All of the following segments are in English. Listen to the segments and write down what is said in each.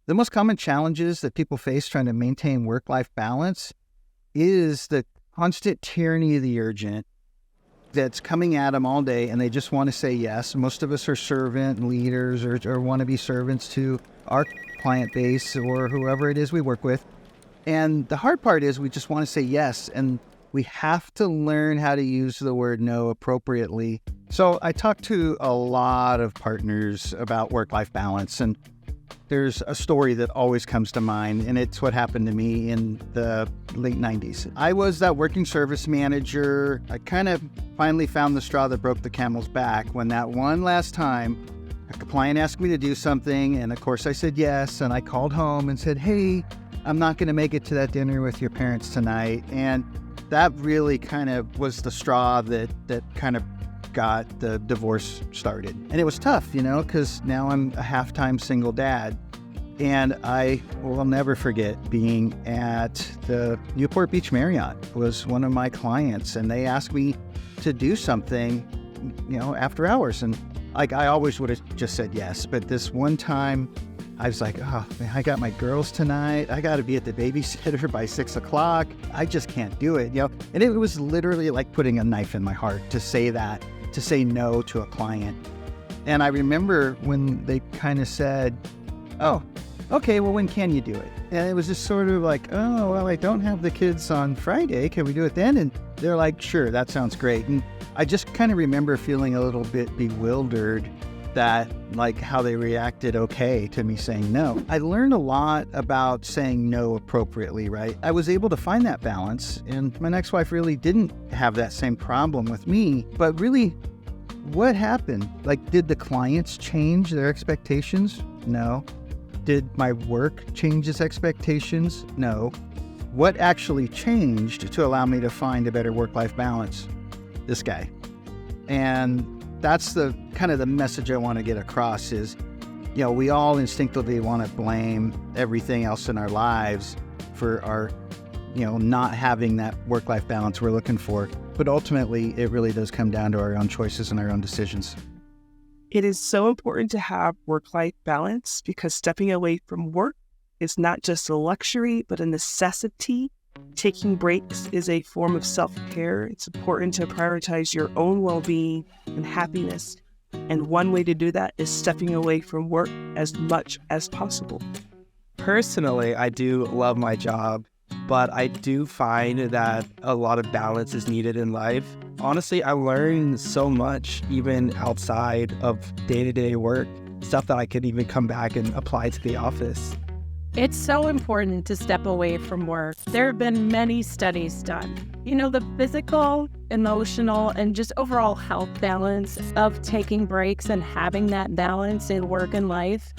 The most common challenges that people face trying to maintain work-life balance is the constant tyranny of the urgent that's coming at them all day, and they just want to say yes. Most of us are servant leaders or want to be servants to our client base or whoever it is we work with. And the hard part is we just want to say yes, and we have to learn how to use the word no appropriately. So I talk to a lot of partners about work-life balance, and there's a story that always comes to mind, and it's what happened to me in the late 90s. I was that working service manager. I kind of finally found the straw that broke the camel's back when that one last time a client asked me to do something, and of course I said yes, and I called home and said, hey, I'm not going to make it to that dinner with your parents tonight. And that really kind of was the straw that kind of got the divorce started. And it was tough, because now I'm a half-time single dad. And I will never forget being at the Newport Beach Marriott. Was one of my clients, and they asked me to do something, after hours. And I always would have just said yes. But this one time, I was like, oh, man, I got my girls tonight. I got to be at the babysitter by 6 o'clock. I just can't do it, And it was literally like putting a knife in my heart to say that, to say no to a client. And I remember when they kind of said, oh, okay, well, when can you do it? And it was just sort of like, oh, well, I don't have the kids on Friday. Can we do it then? And they're like, sure, that sounds great. And I just kind of remember feeling a little bit bewildered that like how they reacted okay to me saying no. I learned a lot about saying no appropriately, right? I was able to find that balance, and my next wife really didn't have that same problem with me. But really, what happened? Like, did the clients change their expectations? No. Did my work change its expectations? No. What actually changed to allow me to find a better work-life balance? This guy. And that's the kind of the message I want to get across is, we all instinctively want to blame everything else in our lives for our, not having that work-life balance we're looking for. But ultimately, it really does come down to our own choices and our own decisions. It is so important to have work-life balance because stepping away from work is not just a luxury, but a necessity. Taking breaks is a form of self-care. It's important to prioritize your own well-being and happiness. And one way to do that is stepping away from work as much as possible. Personally, I do love my job, but I do find that a lot of balance is needed in life. Honestly, I learned so much even outside of day-to-day work, stuff that I could even come back and apply to the office. It's so important to step away from work. There have been many studies done. The physical, emotional, and just overall health balance of taking breaks and having that balance in work and life.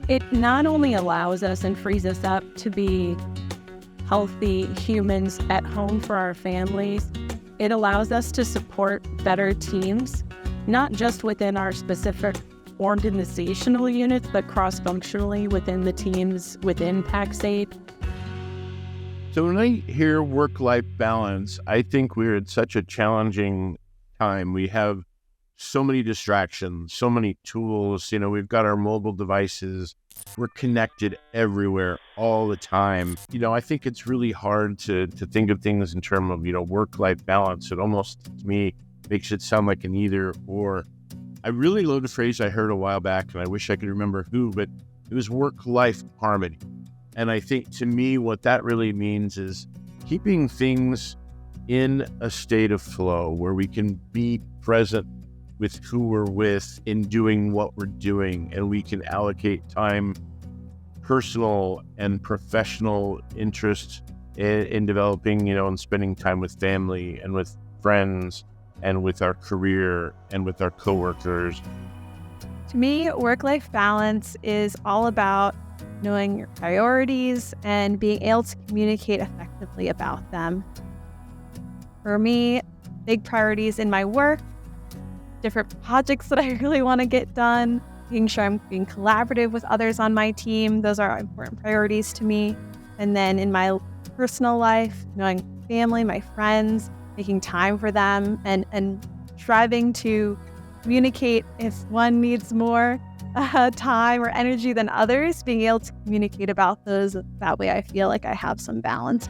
It not only allows us and frees us up to be healthy humans at home for our families, it allows us to support better teams, not just within our specific organizational units, but cross-functionally within the teams within PAC-SAID. So when I hear work-life balance, I think we're at such a challenging time. We have so many distractions, so many tools. We've got our mobile devices. We're connected everywhere all the time. I think it's really hard to think of things in terms of, work-life balance. It almost, to me, makes it sound like an either or. I really love the phrase I heard a while back, and I wish I could remember who, but it was work-life harmony. And I think to me, what that really means is keeping things in a state of flow where we can be present with who we're with in doing what we're doing, and we can allocate time, personal and professional interests in developing, and spending time with family and with friends and with our career and with our coworkers. To me, work-life balance is all about knowing your priorities and being able to communicate effectively about them. For me, big priorities in my work, different projects that I really want to get done, making sure I'm being collaborative with others on my team. Those are important priorities to me. And then in my personal life, knowing family, my friends, making time for them, and striving to communicate if one needs more time or energy than others, being able to communicate about those. That way I feel like I have some balance.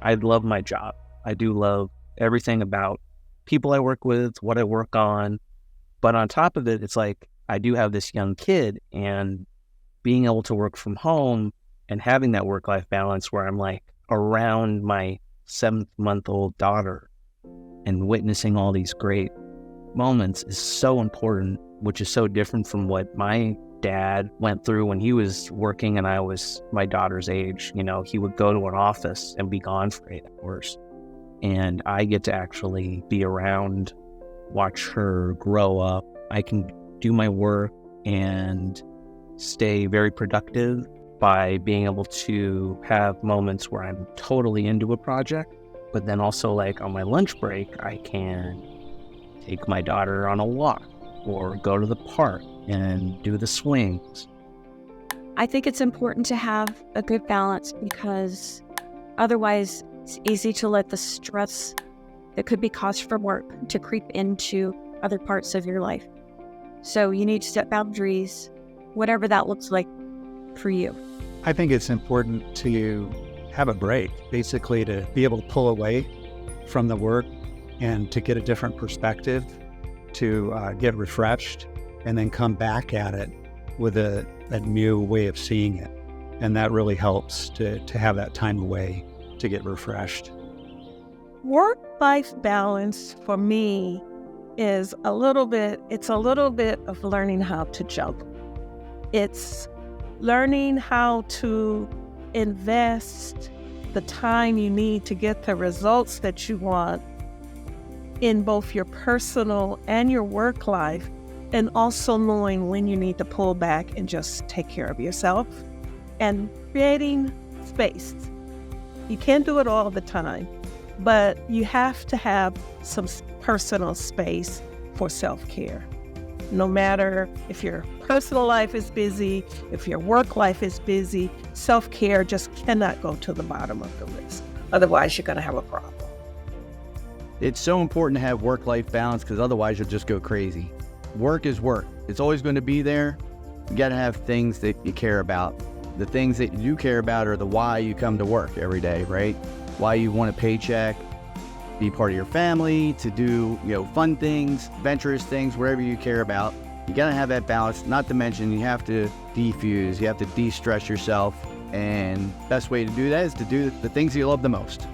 I love my job. I do love everything about people I work with, what I work on. But on top of it, it's like I do have this young kid, and being able to work from home and having that work-life balance where I'm like around my 7-month-old daughter and witnessing all these great moments is so important, which is so different from what my dad went through when he was working and I was my daughter's age. You know, he would go to an office and be gone for 8 hours. And I get to actually be around, watch her grow up. I can do my work and stay very productive by being able to have moments where I'm totally into a project, but then also like on my lunch break, I can take my daughter on a walk or go to the park and do the swings. I think it's important to have a good balance because otherwise it's easy to let the stress that could be caused from work to creep into other parts of your life. So you need to set boundaries, whatever that looks like for you. I think it's important to have a break, basically to be able to pull away from the work and to get a different perspective, to get refreshed, and then come back at it with a new way of seeing it. And that really helps to have that time away to get refreshed. Work-life balance for me is a little bit of learning how to juggle. It's learning how to invest the time you need to get the results that you want in both your personal and your work life, and also knowing when you need to pull back and just take care of yourself and creating space. You can't do it all the time, but you have to have some personal space for self-care. No matter if your personal life is busy, if your work life is busy, self-care just cannot go to the bottom of the list. Otherwise, you're going to have a problem. It's so important to have work-life balance because otherwise you'll just go crazy. Work is work. It's always going to be there. You got to have things that you care about. The things that you care about are the why you come to work every day, right? Why you want a paycheck, be part of your family, to do, fun things, adventurous things, wherever you care about. You got to have that balance. Not to mention you have to defuse, you have to de-stress yourself. And best way to do that is to do the things you love the most.